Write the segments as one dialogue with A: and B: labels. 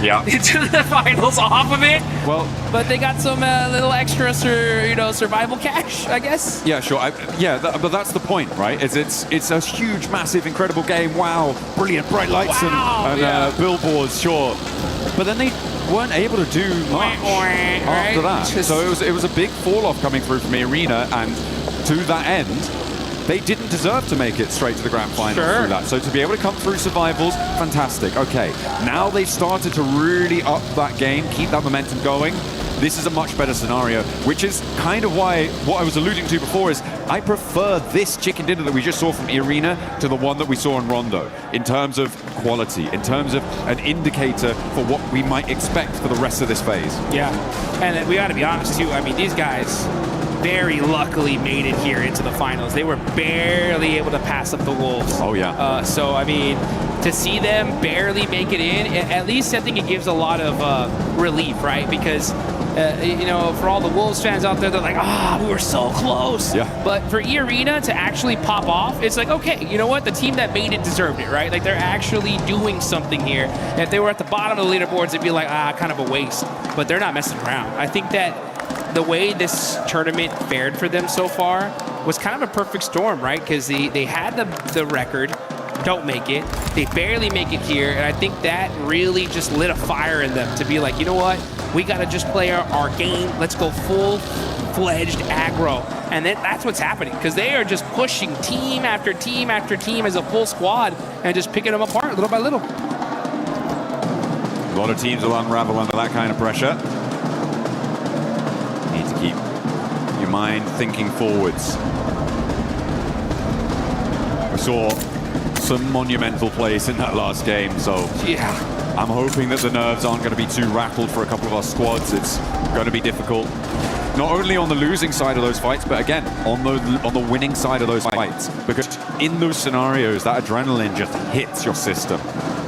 A: into the finals off of it.
B: Well,
A: but they got some little extra, survival cash, I guess.
B: Yeah, sure. But that's the point, right? It's a huge, massive, incredible game. Wow, brilliant, bright lights and billboards, sure. But then they weren't able to do much after that. So it was a big fall off coming through from the arena, and to that end, they didn't deserve to make it straight to the grand final through that. So to be able to come through survivals, fantastic. Okay, now they've started to really up that game, keep that momentum going. This is a much better scenario, which is kind of why what I was alluding to before is I prefer this chicken dinner that we just saw from Irina to the one that we saw in Rondo in terms of quality, in terms of an indicator for what we might expect for the rest of this phase.
A: Yeah, and we got to be honest too. I mean, these guys very luckily made it here into the finals. They were barely able to pass up the Wolves.
B: Oh, yeah.
A: So, I mean, to see them barely make it in, at least I think it gives a lot of relief, right? Because, for all the Wolves fans out there, they're like, we were so close.
B: Yeah.
A: But for E-Arena to actually pop off, it's like, okay, you know what? The team that made it deserved it, right? Like, they're actually doing something here. And if they were at the bottom of the leaderboards, it'd be like, kind of a waste. But they're not messing around. I think that the way this tournament fared for them so far was kind of a perfect storm, right? Because they had the record, don't make it. They barely make it here, and I think that really just lit a fire in them to be like, you know what? We got to just play our game. Let's go full-fledged aggro. And that's what's happening, because they are just pushing team after team after team as a full squad and just picking them apart little by little.
B: A lot of teams will unravel under that kind of pressure. Need to keep your mind thinking forwards. We saw some monumental plays in that last game, so
A: yeah,
B: I'm hoping that the nerves aren't going to be too rattled for a couple of our squads. It's going to be difficult, not only on the losing side of those fights, but again, on the winning side of those fights. Because in those scenarios, that adrenaline just hits your system,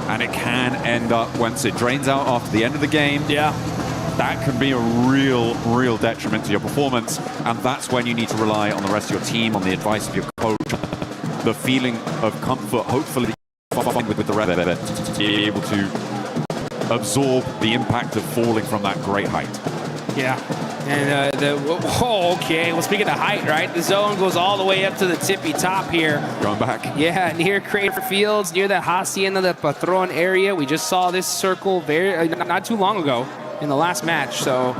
B: and it can end up, once it drains out after the end of the game, that can be a real detriment to your performance. And that's when you need to rely on the rest of your team, on the advice of your coach, the feeling of comfort, hopefully with the rest of it, to be able to absorb the impact of falling from that great height.
A: Yeah, and okay. Well, speaking of height, right? The zone goes all the way up to the tippy top here.
B: Going back.
A: Yeah, near Crater Fields, near the Hacienda del Patron area. We just saw this circle not too long ago in the last match. So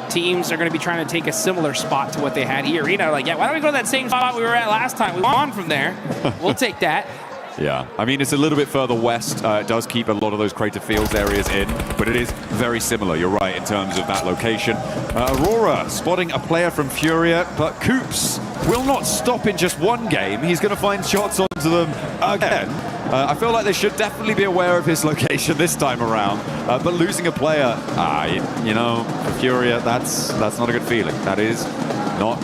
A: teams are going to be trying to take a similar spot to what they had here. Arena, like, yeah, why don't we go to that same spot we were at last time? We won from there. We'll take that.
B: Yeah, I mean, it's a little bit further west. It does keep a lot of those Crater Fields areas in, but it is very similar. You're right in terms of that location. Aurora spotting a player from Furia, but Coops will not stop in just one game. He's going to find shots onto them again. I feel like they should definitely be aware of his location this time around. But losing a player, for Furia, that's not a good feeling. That is not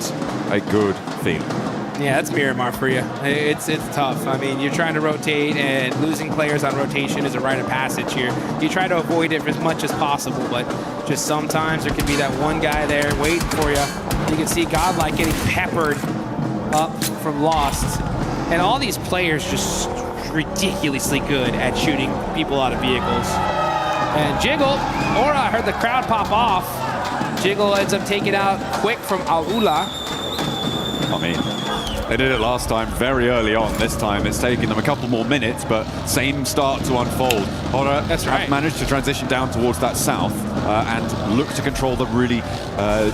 B: a good feeling.
A: Yeah, that's Miramar for you. It's tough. I mean, you're trying to rotate, and losing players on rotation is a rite of passage here. You try to avoid it as much as possible, but just sometimes there can be that one guy there waiting for you. You can see Godlike getting peppered up from Lost. And all these players just ridiculously good at shooting people out of vehicles. And Jiggle, I heard the crowd pop off. Jiggle ends up taking out quick from Aula.
B: I mean, they did it last time very early on. This time it's taken them a couple more minutes, but same start to unfold. Hora managed to transition down towards that south and look to control the really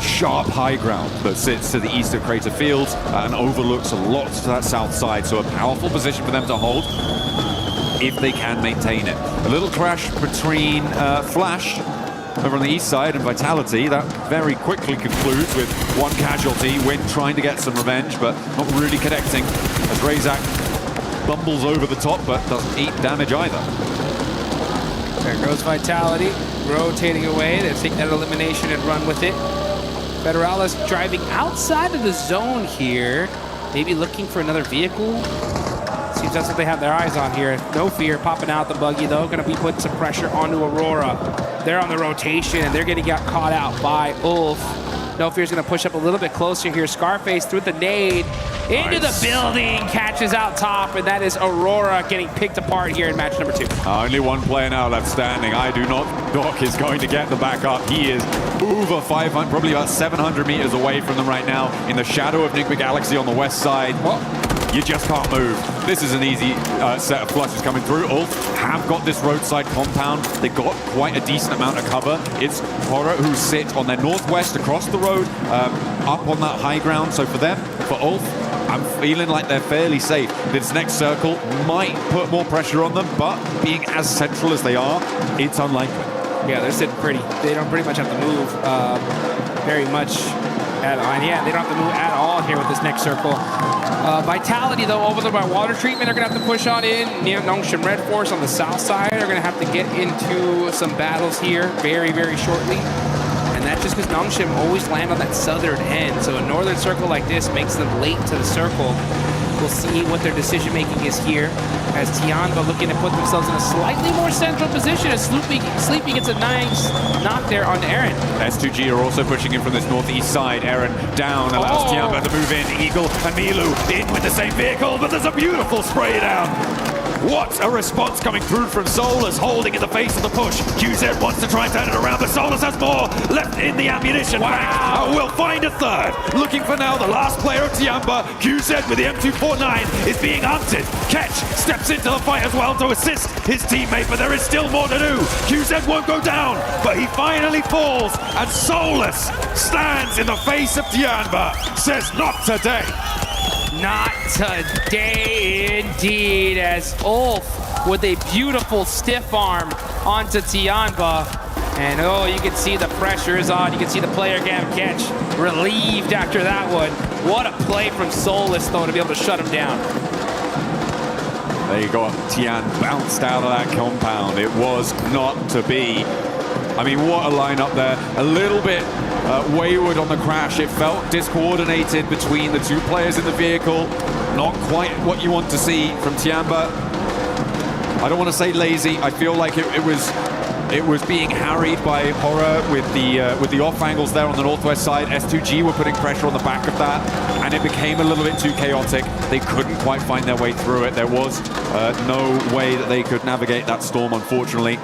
B: sharp high ground that sits to the east of Crater Fields and overlooks a lot to that south side. So a powerful position for them to hold if they can maintain it. A little crash between Flash over on the east side and Vitality. That very quickly concludes with one casualty. Win trying to get some revenge, but not really connecting as Razak bumbles over the top, but doesn't eat damage either.
A: There goes Vitality, rotating away. They take that elimination and run with it. Federalis driving outside of the zone here, maybe looking for another vehicle. Seems that's what they have their eyes on here. No Fear popping out the buggy, though. Going to be putting some pressure onto Aurora. They're on the rotation, and they're going to get caught out by Ulf. No Fear's going to push up a little bit closer here. Scarface through the nade into the building, catches out top, and that is Aurora getting picked apart here in match number 2.
B: Only one player now left standing. I do not Doc is going to get the back up. He is over 500, probably about 700 meters away from them right now in the shadow of Nigma Galaxy on the west side. You just can't move. This is an easy set of flushes coming through. Ulf have got this roadside compound. They've got quite a decent amount of cover. It's Horror who sit on their northwest across the road, up on that high ground. So for them, for Ulf, I'm feeling like they're fairly safe. This next circle might put more pressure on them, but being as central as they are, it's unlikely.
A: Yeah, they're sitting pretty. They don't pretty much have to move very much. Yeah, they don't have to move at all here with this next circle. Vitality, though, over there by water treatment, are going to have to push on in. Near Nongshim Red Force on the south side are going to have to get into some battles here very, very shortly. And that's just because Nongshim always land on that southern end. So a northern circle like this makes them late to the circle. We'll see what their decision-making is here as Tianba looking to put themselves in a slightly more central position as Sleepy gets a nice knock there on Aaron.
B: S2G are also pushing in from this northeast side. Aaron down, allows Tianba to move in. Eagle and Milu in with the same vehicle, but there's a beautiful spray down. What a response coming through from Solus, holding in the face of the push. QZ wants to try and turn it around, but Solus has more left in the ammunition. Wow! We'll find a third. Looking for now the last player of Tianba. QZ with the M249 is being hunted. Ketch steps into the fight as well to assist his teammate, but there is still more to do. QZ won't go down, but he finally falls, and Solus stands in the face of Tianba, says not today.
A: Not today, indeed, as Ulf with a beautiful stiff arm onto Tianba. And oh, you can see the pressure is on. You can see the player cam catch relieved after that one. What a play from Solus, though, to be able to shut him down.
B: There you go. Tian bounced out of that compound. It was not to be. I mean, what a lineup there. A little bit wayward on the crash. It felt discoordinated between the two players in the vehicle. Not quite what you want to see from Tianba. I don't want to say lazy. I feel like it was being harried by Horror with the off angles there on the northwest side. S2G were putting pressure on the back of that, and it became a little bit too chaotic. They couldn't quite find their way through it. There was no way that they could navigate that storm, unfortunately.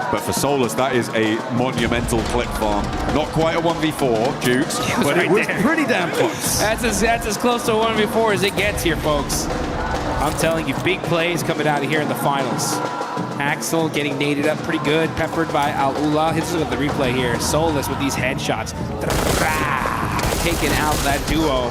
B: But for Solus, that is a monumental clip farm. Not quite a 1v4, Jukes, but it was pretty damn close.
A: That's as close to a 1v4 as it gets here, folks. I'm telling you, big plays coming out of here in the finals. Axel getting naded up pretty good, peppered by Al-Ula. This is with the replay here. Solus with these headshots. Taking out that duo.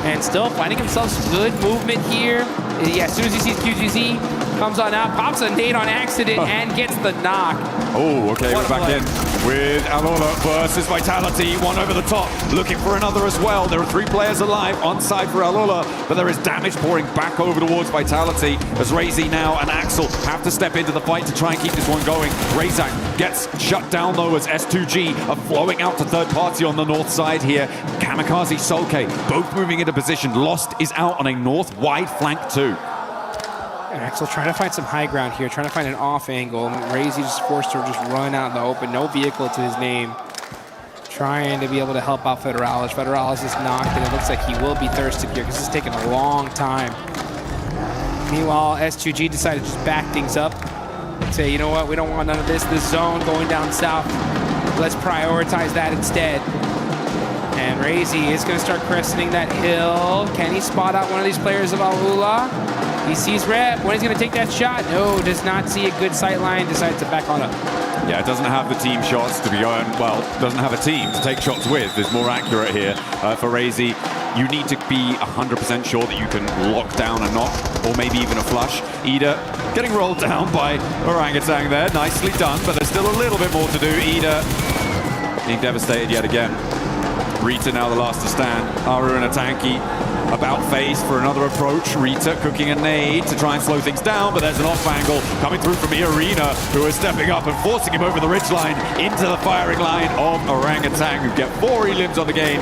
A: And still finding himself some good movement here. Yeah, as soon as he sees QGZ, comes on out, pops a nade on accident, and gets the knock.
B: Oh, okay, we're back in with Alola versus Vitality. One over the top, looking for another as well. There are 3 players alive on side for Alola, but there is damage pouring back over towards Vitality as Razy now and Axel have to step into the fight to try and keep this one going. Razak gets shut down though as S2G are flowing out to third party on the north side here. Kamikaze, Solke, both moving into position. Lost is out on a north wide flank too.
A: Axel trying to find some high ground here, trying to find an off angle. Razy just forced to just run out in the open, no vehicle to his name. Trying to be able to help out Federalis. Federalis is knocked, and it looks like he will be thirsted here because it's taking a long time. Meanwhile, S2G decided to just back things up. Say, you know what, we don't want none of this zone going down south. Let's prioritize that instead. And Razy is going to start cresting that hill. Can he spot out one of these players of Al-Ula? He sees Rep. When he's going to take that shot? No, does not see a good sight line. Decides to back on up.
B: Yeah, it doesn't have the team shots to be going, well, doesn't have a team to take shots with. Is more accurate here for Razy. You need to be 100% sure that you can lock down a knock, or maybe even a flush. Ida getting rolled down by Orangutan there. Nicely done, but there's still a little bit more to do. Ida being devastated yet again. Rita now the last to stand. Aru and Atanki About face for another approach. Rita cooking a nade to try and slow things down, but there's an off angle coming through from Arena, who is stepping up and forcing him over the ridgeline into the firing line of Orangutan, who get 4 elims on the game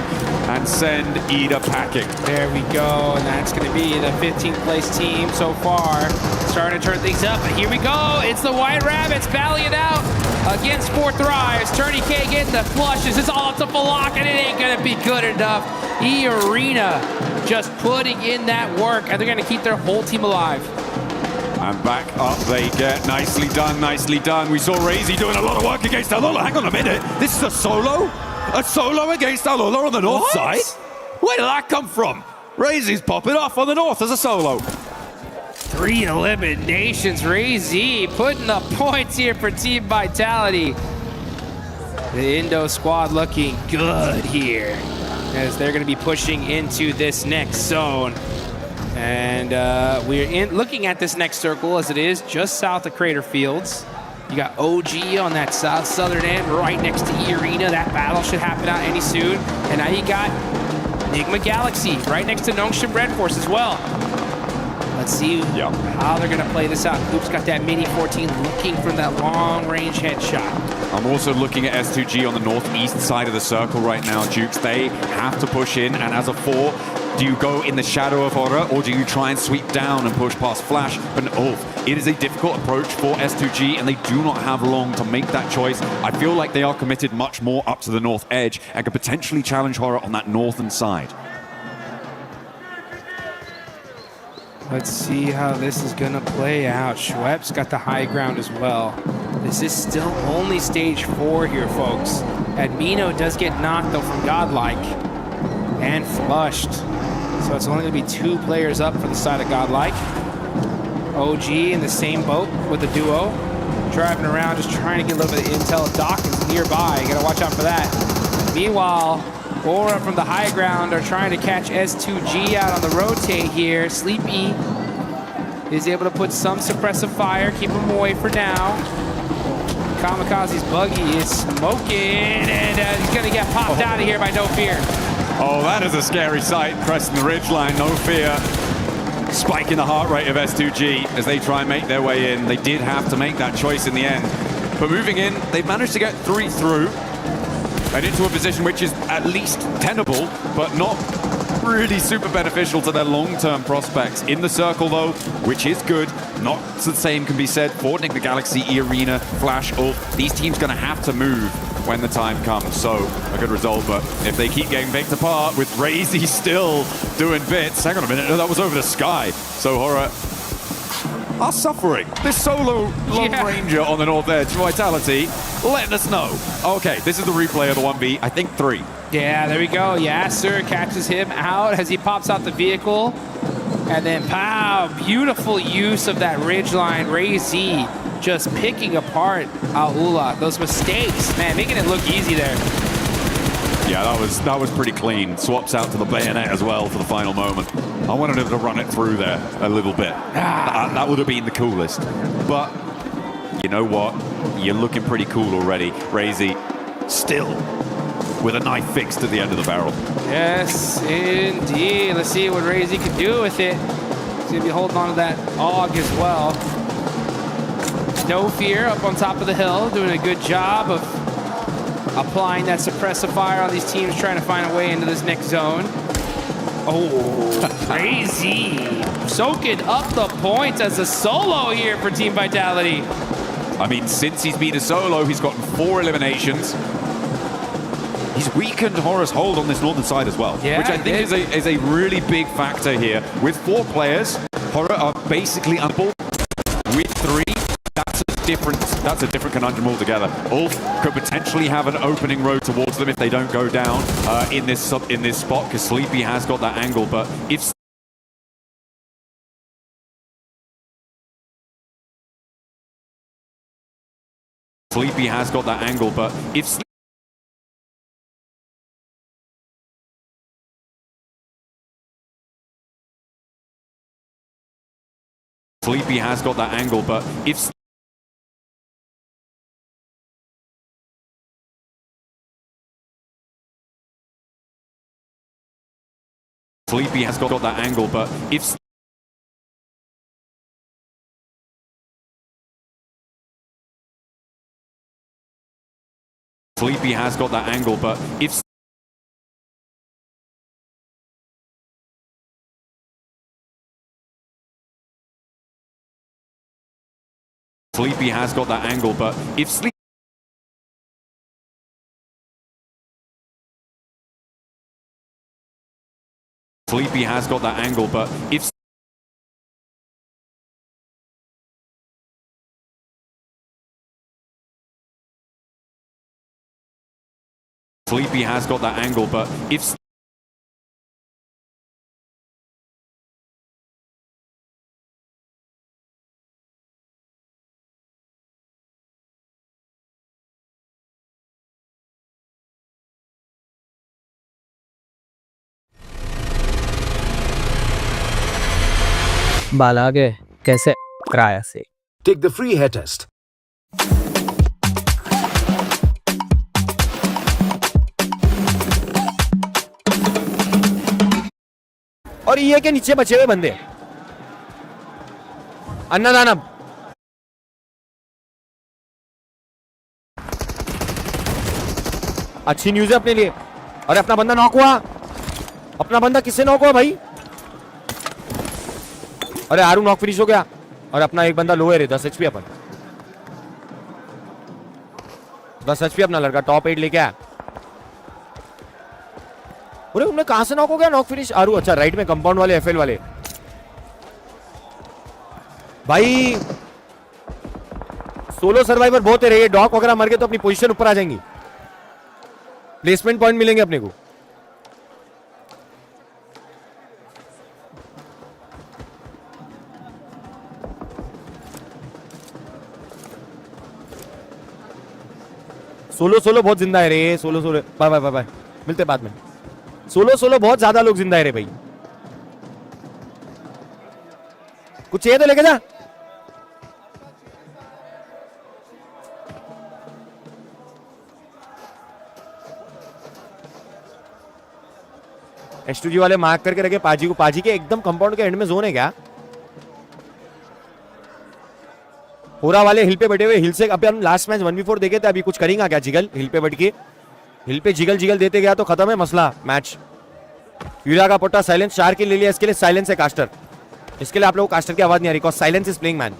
B: and send Ida packing.
A: There we go, and that's going to be the 15th place team so far. Starting to turn things up, but here we go. It's the White Rabbits battling it out against 4 Thrives. Tourney K getting the flushes. It's all up to Falak, and it ain't going to be good enough. Arena just putting in that work, and they're going to keep their whole team alive.
B: And back up they get. Nicely done, nicely done. We saw Razy doing a lot of work against Alola. Hang on a minute. This is a solo? A solo against Alola on the north side? Where did that come from? Razy's popping off on the north as a solo.
A: 3 eliminations. Razy putting the points here for Team Vitality. The Indo squad looking good here, as they're going to be pushing into this next zone. And we're looking at this next circle as it is just south of Crater Fields. You got OG on that southern end right next to Arena. That battle should happen out any soon. And now you got Enigma Galaxy right next to Nongshim Red Force as well. Let's see how they're going to play this out. Coop's got that Mini 14 looking for that long-range headshot.
B: I'm also looking at S2G on the northeast side of the circle right now, Jukes. They have to push in, and as a 4, do you go in the shadow of Horror, or do you try and sweep down and push past Flash? But it is a difficult approach for S2G, and they do not have long to make that choice. I feel like they are committed much more up to the north edge and could potentially challenge Horror on that northern side.
A: Let's see how this is going to play out. Schwepp's got the high ground as well. This is still only stage 4 here, folks. Admino does get knocked, though, from Godlike and flushed. So it's only going to be 2 players up for the side of Godlike. OG in the same boat with the duo. Driving around, just trying to get a little bit of intel. Dawkins nearby. You got to watch out for that. Meanwhile, Aura from the high ground are trying to catch S2G out on the rotate here. Sleepy is able to put some suppressive fire, keep him away for now. Kamikaze's buggy is smoking, and he's going to get popped out of here by No Fear.
B: Oh, that is a scary sight, pressing the ridgeline, No Fear. Spiking the heart rate of S2G as they try and make their way in. They did have to make that choice in the end. But moving in, they've managed to get 3 through. And into a position which is at least tenable, but not really super beneficial to their long-term prospects. In the circle, though, which is good. Not the same can be said for Enigma Galaxy, Arena, Flash, Ulf. These teams going to have to move when the time comes. So, a good result, but if they keep getting picked apart with Razy still doing bits. Hang on a minute, no, that was over the sky. So, Horror are suffering. This solo long ranger on the north edge, Vitality, letting us know. Okay, this is the replay of the 1v, I think 3.
A: Yeah, there we go. Yasser catches him out as he pops out the vehicle. And then, pow, beautiful use of that ridgeline. Razy just picking apart Aula. Those mistakes, man, making it look easy there.
B: Yeah, that was pretty clean. Swaps out to the bayonet as well for the final moment. I wanted him to run it through there a little bit. That would have been the coolest. But you know what? You're looking pretty cool already. Razy still with a knife fixed at the end of the barrel.
A: Yes, indeed. Let's see what Razy can do with it. He's going to be holding on to that AUG as well. No Fear up on top of the hill, doing a good job of applying that suppressive fire on these teams trying to find a way into this next zone. Oh, Crazy. Soaking up the points as a solo here for Team Vitality.
B: I mean, since he's been a solo, he's gotten 4 eliminations. He's weakened Horror's hold on this northern side as well, which I think is a really big factor here. With 4 players, Horror are basically unable. With 3, that's a different conundrum altogether. Ulf could potentially have an opening road towards them if they don't go down in this spot, because Sleepy has got that angle. But if Sleepy has got that angle, but if Sleepy has got that angle, but if Sleepy has got that angle, but if Sleepy has got that angle, but if Sleepy has got that angle, but if Sleepy has got that angle, but if Sleepy has got that angle, but if
C: बाल आगे कैसे किराया से
D: Take the free hair test.
E: और ये के नीचे बचे हुए बंदे अन्नदानम अच्छी न्यूज है अपने लिए। अरे अपना बंदा नॉक हुआ, अपना बंदा किससे नॉक हुआ भाई? अरे आरू नॉक फिनिश हो गया और अपना एक बंदा लो है रे। 10 HP अपन 10 HP अपना लड़का टॉप 8 लेके आया। अरे उन्हें कहां से नॉक हो गया? नॉक फिनिश आरू। अच्छा राइट में कंपाउंड वाले एफएल वाले भाई। सोलो सर्वाइवर बहुत है रे। डॉक वगैरह मर गए तो अपनी पोजीशन ऊपर आ जाएंगी, प्लेसमेंट पॉइंट मिलेंगे अपने को। सोलो सोलो बहुत जिंदा है रे। सोलो सोलो बाय बाय बाय बाय, मिलते बाद में। सोलो सोलो बहुत ज्यादा लोग जिंदा है रे भाई। कुछ चाहिए तो लेके जा। S2G वाले मार्क करके रखे पाजी को। पाजी के एकदम कंपाउंड के एंड में जोन है क्या? होरा वाले हिल पे बैठे हुए। हिल से अभी हम लास्ट मैच 1v4 देखे थे। अभी कुछ करेंगे क्या जिगल? हिल पे बैठ के हिल पे जिगल जिगल देते गया तो खत्म है मसला मैच। यूरिया का पोटा साइलेंस 4 किल ले लिया। इसके लिए साइलेंस है कास्टर। इसके लिए आप लोगों को कास्टर की आवाज नहीं आ रही, silence is playing man.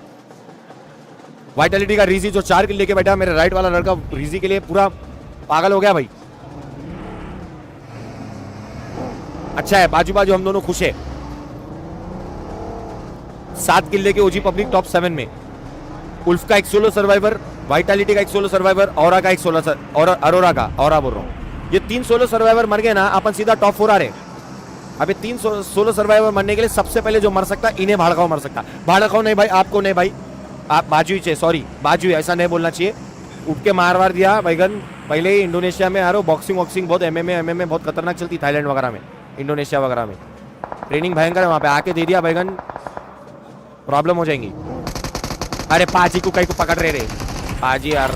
E: Vitality का रीजी जो 4 किल लेके बैठा, मेरे राइट वाला लड़का रीजी के लिए पूरा पागल हो गया भाई। अच्छा है, बाजू बाजू हम दोनों खुश है। 7 किल लेके ओजी पब्लिक टॉप 7 में। उल्फ का एक सोलो सर्वाइवर, वाइटलिटी का एक सोलो सर्वाइवर, औरा का एक सोलो और अरोरा का औरा बोल रहा हूं। ये 3 सोलो सर्वाइवर मर गए ना, अपन सीधा टॉप 4 आ रहे। अभी 3 सोलो सर्वाइवर मरने के लिए सबसे पहले जो मर सकता इन्हें भाड़काओ मर सकता। भाड़काओ नहीं भाई, आपको नहीं भाई, आप बाजू ही चाहिए। सॉरी बाजू, ऐसा नहीं बोलना चाहिए। उठ के मार दिया बैगन। पहले ही इंडोनेशिया में आ रहा, बॉक्सिंग वॉक्सिंग बहुत, एमएमए बहुत खतरनाक चलती थाईलैंड वगैरह में, इंडोनेशिया वगैरह में ट्रेनिंग भयंकर है। वहां पे आके दे दिया बैगन, प्रॉब्लम हो जाएंगी। अरे पाजी को कहीं को पकड़ रहे रे पाजी यार।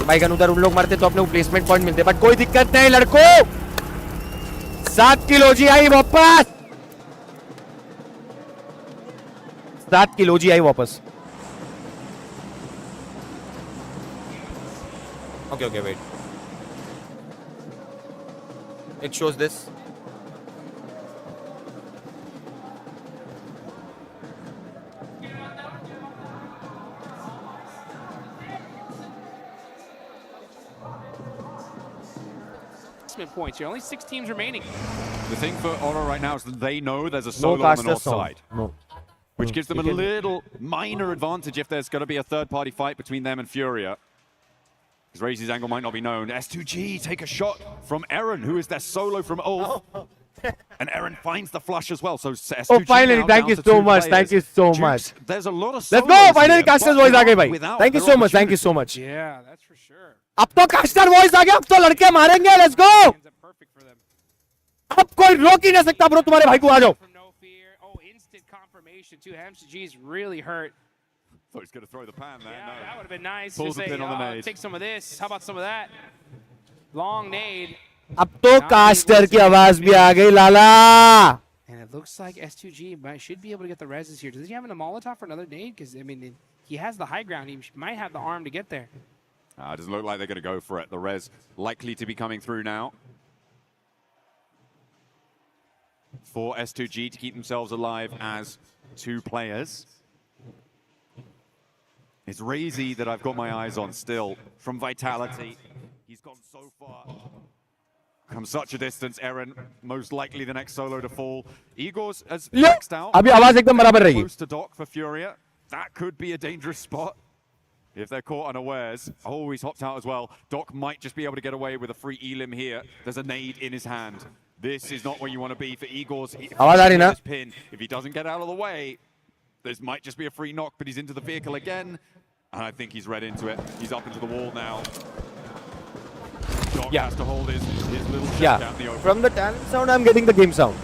E: बैगन उधर उन लोग मरते तो अपने को प्लेसमेंट पॉइंट मिलते, बट कोई दिक्कत नहीं लड़कों। 7 किलो जी आई वापस, 7 किलो जी आई वापस। Okay okay wait, it shows this.
A: Points here. Only 6 teams remaining.
B: The thing for Aura right now is that they know there's a solo on the north side, which gives them a little minor advantage if there's going to be a third-party fight between them and Furia. Because Raze's angle might not be known. S2G take a shot from Eren, who is their solo from Ulf. And Eren finds the flush as well. So S2G
E: oh, finally, thank you so much. Thank you so much.
B: There's a lot of
E: Let's go. Finally, Caster's voice आ गई भाई. Thank you so much. Thank you so much.
A: Yeah, that's for sure.
E: अब तो caster voice आ गया, अब तो लड़के मारेंगे। Let's go. अब कोई रोक ही नहीं सकता ब्रो तुम्हारे भाई को। आ जाओ।
A: He's really hurt.
B: Thought he was going to throw the pan there.
A: Yeah,
B: No.
A: that would have been nice.
B: Pulls
A: Just
B: the
A: say,
B: pin on the nade.
A: take some of this. How about some of that? Long nade.
E: अब तो caster की आवाज भी आ गई लाला.
A: And it looks like S2G should be able to get the reses here. Does he have a Molotov for another nade? Because, I mean, he has the high ground. He might have the arm to get there.
B: It doesn't look like they're going to go for it. The res likely to be coming through now. For S2G to keep themselves alive as two players. It's Razy that I've got my eyes on still from Vitality. He's gone so far. Come such a distance, Eren. Most likely the next solo to fall. Igor's has maxed out.
E: अभी आवाज एकदम बराबर रहेगी.
B: Close to Doc for Furia. That could be a dangerous spot if they're caught unawares. Oh, he's hopped out as well. Doc might just be able to get away with a free elim here. There's a nade in his hand. This is not where you want to be for Igor's.
E: आवाज आ रही ना?
B: Pin. If he doesn't get out of the way, this might just be a free knock, but he's into the vehicle again. And I think he's read into it. He's up into the wall now. Doc has to hold his little shot down the open.
E: From the talent sound, I'm getting the game sound.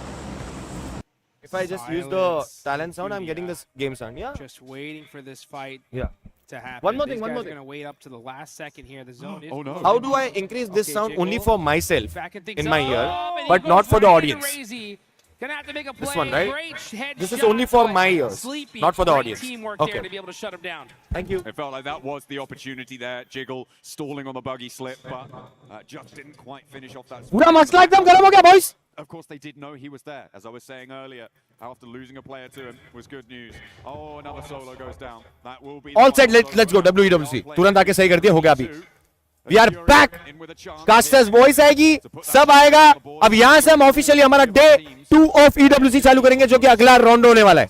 E: If I just use the talent sound, I'm getting this game sound. Yeah.
A: Just waiting for this fight
E: Yeah.
A: to happen.
E: One more thing,
A: These
E: one
A: guys
E: more
A: are
E: thing.
A: going to wait up to the last second here. The zone is...
B: Oh, no.
E: How do I increase this
A: Okay,
E: sound
A: Jiggle.
E: only for myself
A: Back and things
E: in my
A: up.
E: ear,
A: And he
E: but
A: goes
E: not for the
A: right into
E: audience?
A: Razy. Gonna have to make a play.
E: This one, right?
A: Great headshot,
E: This is only for
A: but
E: my ears,
A: Sleepy.
E: not for the
A: Great
E: audience.
A: Teamwork
E: Okay.
A: there to be able to shut him down.
E: Thank you.
B: It felt like that was the opportunity there. Jiggle stalling on the buggy slip, but just didn't quite finish off that.
E: पूरा मसला एकदम गरम हो गया, boys.
B: Of course, they did know he was there. As I was saying earlier, after losing a player to him was good news. Oh, another solo goes down. That will be
E: All set. Let's go. WEWC. तुरंत आके सही कर दिया. हो गया अभी. We are back. Casters voice आएगी, सब आएगा. अब यहाँ से हम ऑफिशियली हमारा Day 2 of EWC चालू करेंगे, जो कि अगला राउंड होने वाला है.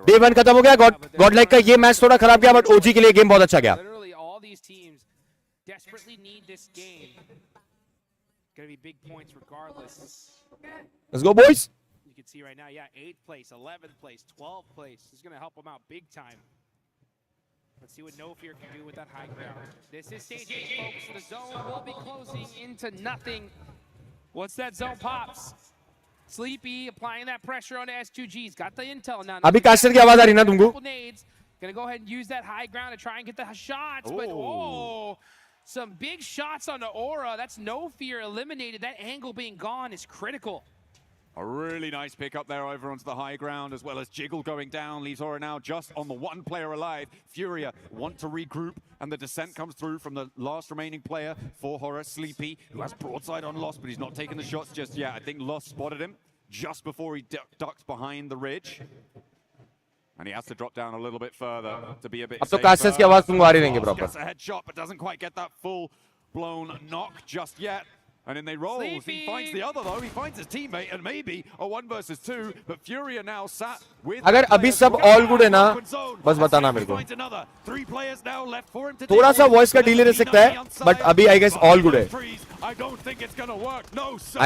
E: Day 1 खत्म हो गया. गॉडलाइक का ये मैच थोड़ा खराब गया, बट ओजी के लिए गेम बहुत अच्छा गया.
A: Literally, all these teams desperately need this game. Gonna be big points regardless.
E: Let's go, boys.
A: You can see right now, yeah, 8th place, 11th place, 12th place. This is gonna help them out big time. Let's see what No Fear can do with that high ground. This is stage 8, folks. The zone will be closing into nothing. Once that zone pops, Sleepy applying that pressure on S2G. He's got the intel now.
E: अभी caster की आवाज आ रही ना तुमको?
A: Gonna go ahead and use that high ground to try and get the shots, but some big shots on the aura. That's No Fear eliminated. That angle being gone is critical.
B: A really nice pick up there over onto the high ground, as well as Jiggle going down. Leaves Aura now just on the one player alive. Furia want to regroup, and the descent comes through from the last remaining player for Horror, Sleepy, who has broadside on Lost, but he's not taking the shots just yet. I think Lost spotted him just before he ducks behind the ridge. And he has to drop down a little bit further to be a bit
E: अब तो
B: safer.
E: Casters की आवाज तुमको आ रही रहेंगी proper.
B: Gets a headshot, but doesn't quite get that full-blown knock just yet. And then they rolls.
A: Sleepy.
B: He finds the other though. He finds his teammate, and maybe a 1 versus 2. But Furia now sat with.
E: अगर अभी सब all good है ना, बस बताना मेरे को. थोड़ा सा voice का delay रह सकता है, but अभी I guess all good है. I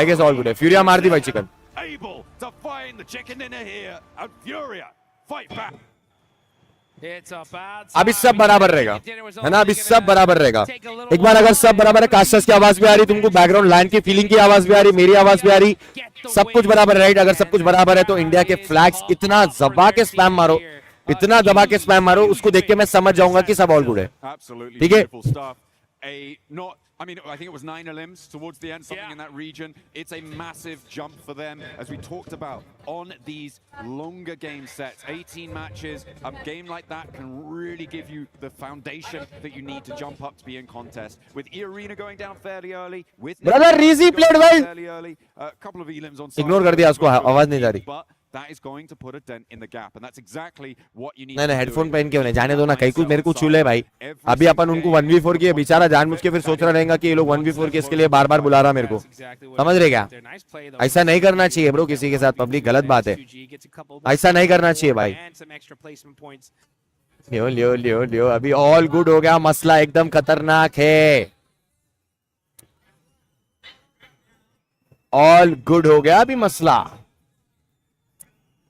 E: guess all good है. Furia मार दी भाई chicken.
B: Able to find the chicken dinner here, and Furia fight back.
E: अभी सब बराबर रहेगा, है ना? अभी सब बराबर रहेगा. एक बार अगर सब बराबर है, कास्टर्स की आवाज भी आ रही, तुमको बैकग्राउंड लाइन की फीलिंग की आवाज भी आ रही, मेरी आवाज भी आ रही, सब कुछ बराबर है, राइट? अगर सब कुछ बराबर है तो इंडिया के फ्लैग्स इतना दबा के स्पैम मारो, इतना दबा के स्पैम मारो, उसको देख के मैं समझ जाऊंगा कि सब ऑल गुड है. ठीक है?
B: I mean, I think it was 9 elims towards the end, something in that region. It's a massive jump for them, as we talked about, on these longer game sets. 18 matches, a game like that can really give you the foundation that you need to jump up to be in contest. With E-Arena going down fairly early, with...
E: Brother, Reezy played well!
B: Fairly early, a couple of elims on side.
E: Ignore कर दिया उसको, आवाज नहीं जा रही.
B: But that is going to put a dent in the gap, and that's exactly what you need.
E: नहीं headphone पहन के उन्हें जाने दो ना, कहीं कुछ मेरे को छू ले भाई. अभी अपन उनको 1v4 की बेचारा जानबूझ के फिर सोच रहा रहेगा कि ये लोग 1v4 के इसके लिए बार-बार बुला रहा मेरे को. समझ रहे क्या? ऐसा नहीं करना चाहिए ब्रो, किसी के साथ पब्लिक गलत बात है. ऐसा नहीं करना चाहिए भाई. लियो लियो लियो लियो, अभी ऑल गुड हो गया. मसला एकदम खतरनाक है. ऑल गुड हो गया अभी मसला.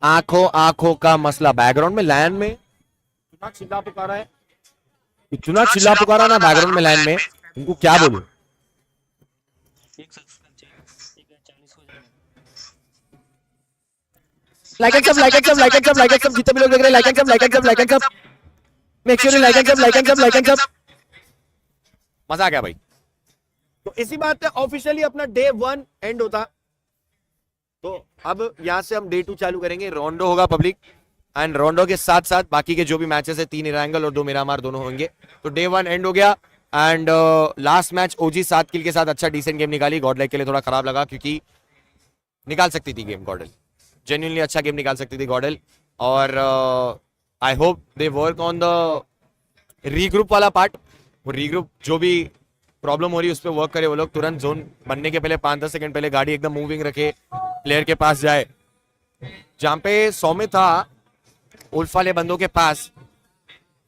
E: आंखों आंखों का मसला. बैकग्राउंड में लाइन में इतना चिल्ला पुकारा है, इतना चिल्ला पुकारा ना बैकग्राउंड में लाइन में, उनको क्या बोलूं? लाइक एंड सब, लाइक एंड सब, लाइक एंड सब, लाइक एंड सब, जितने भी लोग देख रहे हैं, लाइक एंड सब, लाइक एंड सब, लाइक एंड सब. मेक श्योर लाइक एंड सब, लाइक एंड सब, लाइक एंड सब. मजा आ गया भाई. तो इसी बात पे ऑफिशियली अपना डे 1 एंड होता। तो अब यहां से हम डे 2 चालू करेंगे। रोंडो होगा पब्लिक एंड रोंडो के साथ साथ बाकी के जो भी मैचेस है 3 इरांगल और 2 मिरामार दोनों होंगे। तो डे 1 एंड हो गया एंड लास्ट मैच ओजी 7 किल के साथ अच्छा डिसेंट गेम निकाली। गॉडलाइक के लिए थोड़ा खराब लगा क्योंकि निकाल सकती थी गेम गॉडल, जेन्युइनली अच्छा गेम निकाल सकती थी गॉडल। और I hope they work on the regroup वाला पार्ट। वो रीग्रुप जो भी प्रॉब्लम हो रही है उस पर वर्क करे वो लोग। तुरंत जोन बनने के पहले 5-10 सेकंड पहले गाड़ी एकदम मूविंग रखे, प्लेयर के पास जाए। जहां पे 100 में था उल्फ वाले बंदों के पास,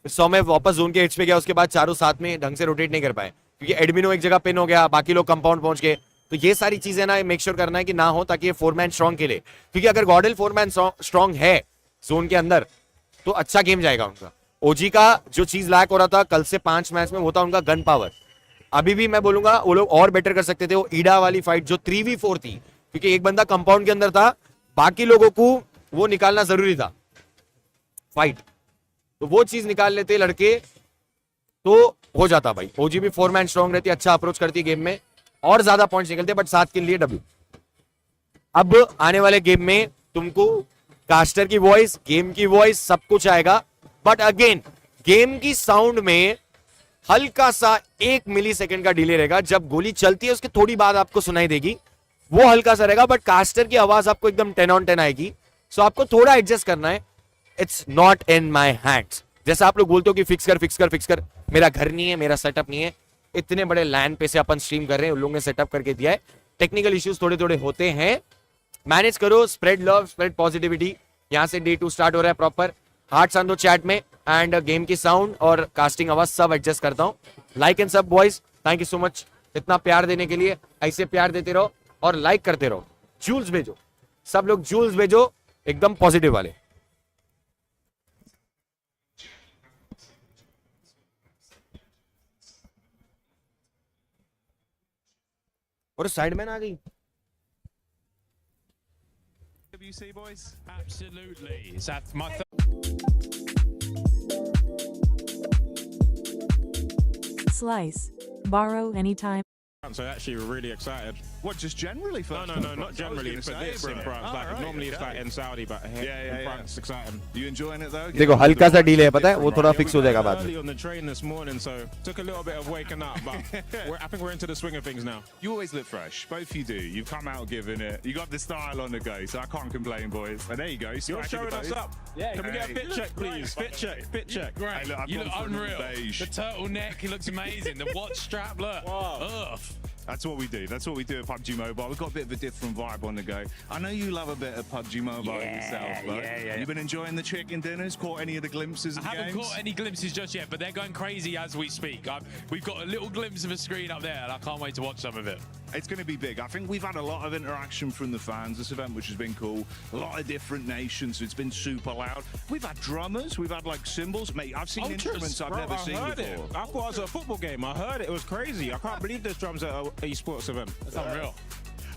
E: 100 में वापस जोन के एज पे गया। उसके बाद चारों साथ में ढंग से रोटेट नहीं कर पाए क्योंकि एडमिनो एक जगह पिन हो गया, बाकी लोग कंपाउंड पहुंच गए। तो ये सारी चीजें ना मेक श्योर करना है कि ना हो, ताकि ये 4 मैन स्ट्रॉन्ग खेले। क्योंकि अगर गॉडल 4 मैन स्ट्रॉन्ग है जोन के अंदर तो अच्छा गेम जाएगा उनका। ओजी का जो चीज लैक हो रहा था कल से 5 मैच में वो था उनका गन पावर। अभी भी मैं बोलूंगा वो लोग और बेटर कर सकते थे। वो ईडा वाली फाइट जो 3v4 थी, क्योंकि एक बंदा कंपाउंड के अंदर था, बाकी लोगों को वो निकालना जरूरी था फाइट। तो वो चीज निकाल लेते लड़के तो हो जाता भाई। ओजी भी 4 मैन स्ट्रॉन्ग रहती, अच्छा अप्रोच करती गेम में और ज्यादा पॉइंट्स निकलते, बट 7 के लिए डब्ल्यू। अब आने वाले गेम में तुमको कास्टर की वॉइस, गेम की वॉइस सब कुछ आएगा, बट अगेन गेम की साउंड में हल्का सा 1 मिली सेकेंड का डिले रहेगा। जब गोली चलती है उसके थोड़ी बाद आपको सुनाई देगी, वो हल्का सा रहेगा, बट कास्टर की आवाज आपको एकदम 10 on 10 आएगी। सो आपको थोड़ा एडजस्ट करना है। It's not in my hands. जैसा आप लोग बोलते हो कि फिक्स कर फिक्स कर फिक्स कर, मेरा घर नहीं है, मेरा सेटअप नहीं है। इतने बड़े लैंड पे से अपन स्ट्रीम कर रहे हैं, उन लोगों ने सेटअप करके दिया है। टेक्निकल इश्यूज थोड़े थोड़े होते हैं, मैनेज करो। Spread love, spread positivity. यहां से डे 2 स्टार्ट हो रहा है प्रॉपर। हार्ट्स आन दो चैट में एंड गेम की साउंड और कास्टिंग आवाज सब एडजस्ट करता हूं। लाइक एंड सब boys, thank you so much इतना प्यार देने के लिए। ऐसे प्यार देते रहो और लाइक करते रहो। जूल्स भेजो, सब लोग जूल्स भेजो एकदम पॉजिटिव वाले। और साइड में ना आ गई।
D: EWC boys? Absolutely. Is that my
F: Slice. Borrow anytime.
D: So actually we're really excited.
G: What, just generally?
D: No, not generally for this in France. Like normally it's like in Saudi, but here in France, exciting.
G: You enjoying it though?
E: देखो हल्का सा delay है, पता है, वो थोड़ा fix हो जाएगा बाद में।
D: Early on the train this morning, so took a little bit of waking up, but I think we're into the swing of things now.
G: You always look fresh. Both you do. You've come out giving it. You got the style on the go, so I can't complain, boys. But there you go.
D: You're showing us up. Yeah. Can we get a fit check, please? Fit check. Fit check.
G: Great. Hey, look,
D: You look unreal.
G: Beige.
D: The turtleneck, he looks amazing. The watch strap, look. Ugh.
G: That's what we do. That's what we do at PUBG Mobile. We've got a bit of a different vibe on the go. I know you love a bit of PUBG Mobile yourself, but you've been enjoying the chicken dinners? Caught any of the glimpses of the
D: I haven't
G: games?
D: caught any glimpses just yet, but they're going crazy as we speak. We've got a little glimpse of a screen up there, and I can't wait to watch some of it.
G: It's going to be big. I think we've had a lot of interaction from the fans this event, which has been cool. A lot of different nations. So it's been super loud. We've had drummers. We've had like cymbals. Mate, I've seen instruments I've never seen before.
D: I thought it was a football game. I heard it. It was crazy. I can't believe there's drums at an esports event. It's unreal.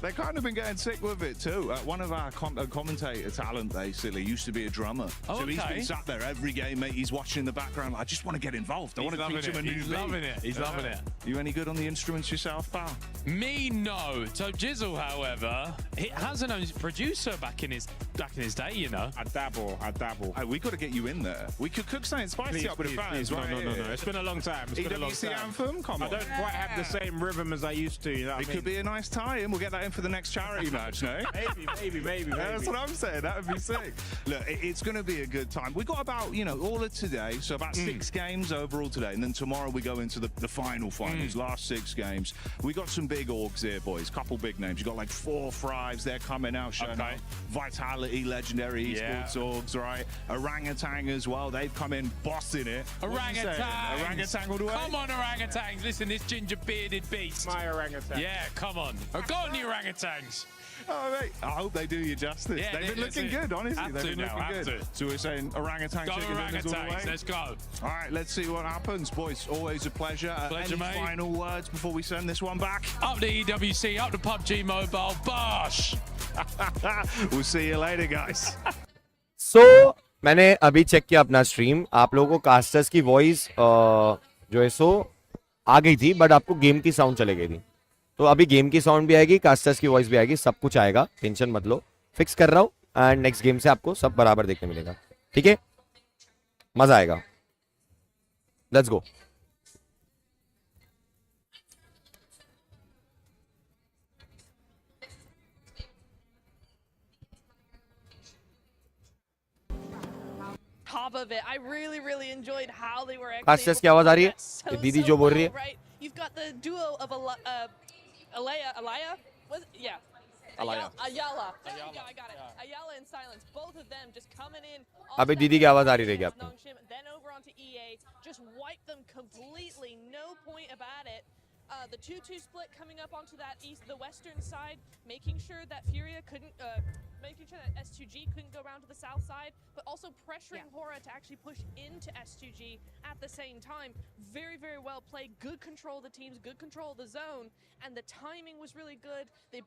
G: They've kind of been getting sick with it too. One of our commentator talent basically used to be a drummer.
D: Oh,
G: so he's been sat there every game, mate. He's watching in the background. I just want to get involved. I want to teach him a new
D: He's
G: beat.
D: loving it. He's loving it.
G: You any good on the instruments yourself, pal?
D: Me, no. So Jizzle, however, he has an own producer back in his day, you know.
H: I dabble.
G: Hey, we got to get you in there. We could cook something spicy up with the fans.
H: No. It's been a long time. It's been a long
G: EWC
H: time.
G: anthem? Come
H: I
G: on.
H: don't quite have the same rhythm as I used to. You know what
G: It
H: I mean?
G: could be a nice tie-in. We'll get that in for the next charity match, no?
H: Maybe.
G: That's what I'm saying. That would be sick. Look, it's going to be a good time. We've got about, all of today, so about 6 games overall today, and then tomorrow we go into the final finals, last 6 games. We got some big orgs here, boys. Couple big names. You got like 4 Thrives. They're coming out, showing
D: Okay.
G: up. Vitality, legendary esports orgs, right? Orangutan as well. They've come in bossing it. What you saying?
D: Orangutans.
G: Orangutan all the way.
D: Come on, orangutans. Listen, this ginger bearded beast.
H: My orangutan.
D: Yeah, come on. Go on, the orangutans.
G: Oh, mate. I hope they do you justice.
D: Yeah,
G: They've been looking good, honestly.
D: Have
G: They've
D: to
G: been
D: now,
G: looking
D: have
G: good.
D: to.
G: So we're saying orangutan
D: Go
G: chicken dinners all the way.
D: orangutans. Let's go.
G: All right, let's see what happens, boys. Always a pleasure.
D: Pleasure,
G: Any
D: mate.
G: final words before we send this one back?
D: Up the EWC, up the PUBG Mobile. Bosh.
G: We'll see you later, guys.
E: So, मैंने अभी check किया अपना stream. आप लोगों को casters की voice जो है सो आ गई थी, बट आपको गेम की साउंड चले गई थी। तो अभी गेम की साउंड भी आएगी, कास्टर्स की वॉइस भी आएगी, सब कुछ आएगा, टेंशन मत लो, फिक्स कर रहा हूँ। एंड नेक्स्ट गेम से आपको सब बराबर देखने मिलेगा, ठीक है, मजा आएगा। Let's go.
I: top of it. I really enjoyed how they were actually
E: casters
I: able
E: की
I: to
E: आवाज आ
I: do
E: रही है,
I: that so,
E: ये दीदी
I: so
E: जो बोल रही
I: well,
E: है।
I: right? You've got the duo of Alaya? Was it? Yeah.
H: Alaya.
I: Ayala. There we go, I got it. Ayala and Silence, both of them just coming in.
E: अभी दीदी की आवाज आ रही रहेगी आपको।
I: Then over onto EA, just wipe them completely, no point about it. The 2-2 split coming up onto the western side, making sure that Furia couldn't, making sure that S2G couldn't go around to the south side, but also pressuring Hora to actually push into S2G at the same time. Very well played. Good control of the teams, good control of the zone, and the timing was really good. They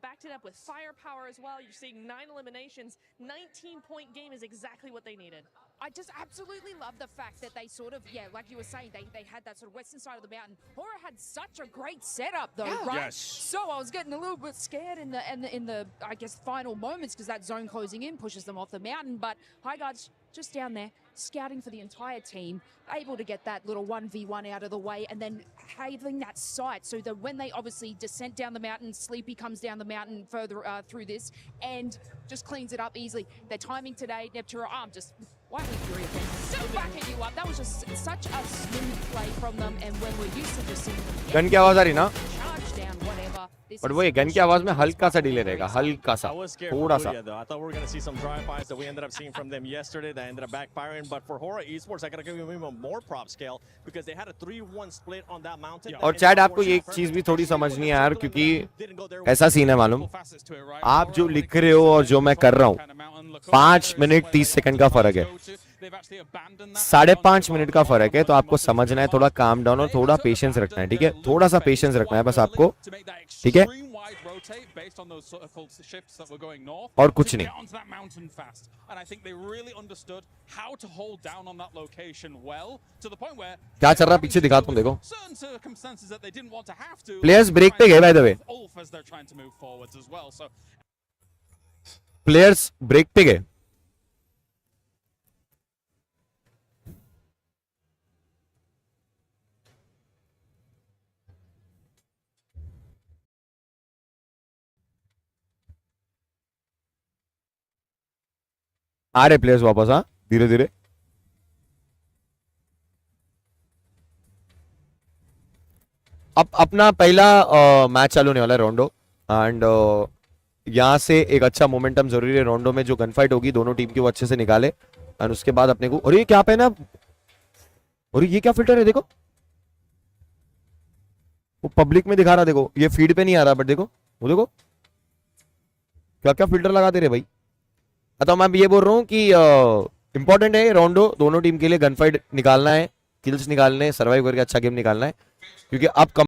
I: backed it up with firepower as well. You're seeing 9 eliminations. 19-point game is exactly what they needed.
J: I just absolutely love the fact that they sort of, like you were saying, they had that sort of western side of the mountain. Hora had such a great setup though, right?
H: Yes.
J: So I was getting a little bit scared in the I guess final moments because that zone closing in pushes them off the mountain. But Highguard's just down there scouting for the entire team, able to get that little 1v1 out of the way, and then having that sight so that when they obviously descent down the mountain, Sleepy comes down the mountain further through this and just cleans it up easily. Their timing today, Neptura, just why are we Fury again? So backing you up. That was just such a smooth play from them, and when we're used to just seeing them
E: gun की आवाज आ रही ना,
J: charge down, whatever.
E: But वो gun की आवाज में हल्का सा डिले रहेगा, हल्का सा, थोड़ा सा।
H: I thought we were going to see some drive-bys that we ended up seeing from them yesterday that ended up backfiring. But for Hora Esports, I got to give them even more prop scale because they had a 3-1 split on that mountain.
E: और chat आपको ये एक चीज भी थोड़ी समझनी है यार, क्योंकि ऐसा सीन है मालूम, आप जो लिख रहे हो और जो मैं कर रहा हूँ, 5 मिनट 30 सेकंड का फर्क है, 5.5 मिनट का फर्क है। तो आपको समझना है, थोड़ा काम डाउन और थोड़ा पेशेंस रखना है, ठीक है, थोड़ा सा पेशेंस रखना है बस आपको, ठीक है, और कुछ नहीं। क्या चल रहा है पीछे दिखाता हूं, देखो प्लेयर्स ब्रेक पे गए, by the way players break पे गए। आ रहे प्लेयर्स वापस, हाँ धीरे धीरे। अब अपना पहला मैच चालू होने वाला है, रोंडो, एंड यहां से एक अच्छा मोमेंटम जरूरी है। रोंडो में जो गन फाइट होगी दोनों टीम की वो अच्छे से निकाले, एंड उसके बाद अपने को, और ये क्या पहना, और ये क्या फिल्टर है, देखो वो पब्लिक में दिखा रहा, देखो ये फीड पे नहीं आ रहा, बट देखो वो, देखो क्या क्या फिल्टर लगा दे रहे भाई। तो मैं ये बोल रहा हूँ कि इंपॉर्टेंट है रोंडो, दोनों टीम के लिए गन फाइट निकालना है, किल्स निकालने, सर्वाइव करके अच्छा गेम निकालना है, क्योंकि अब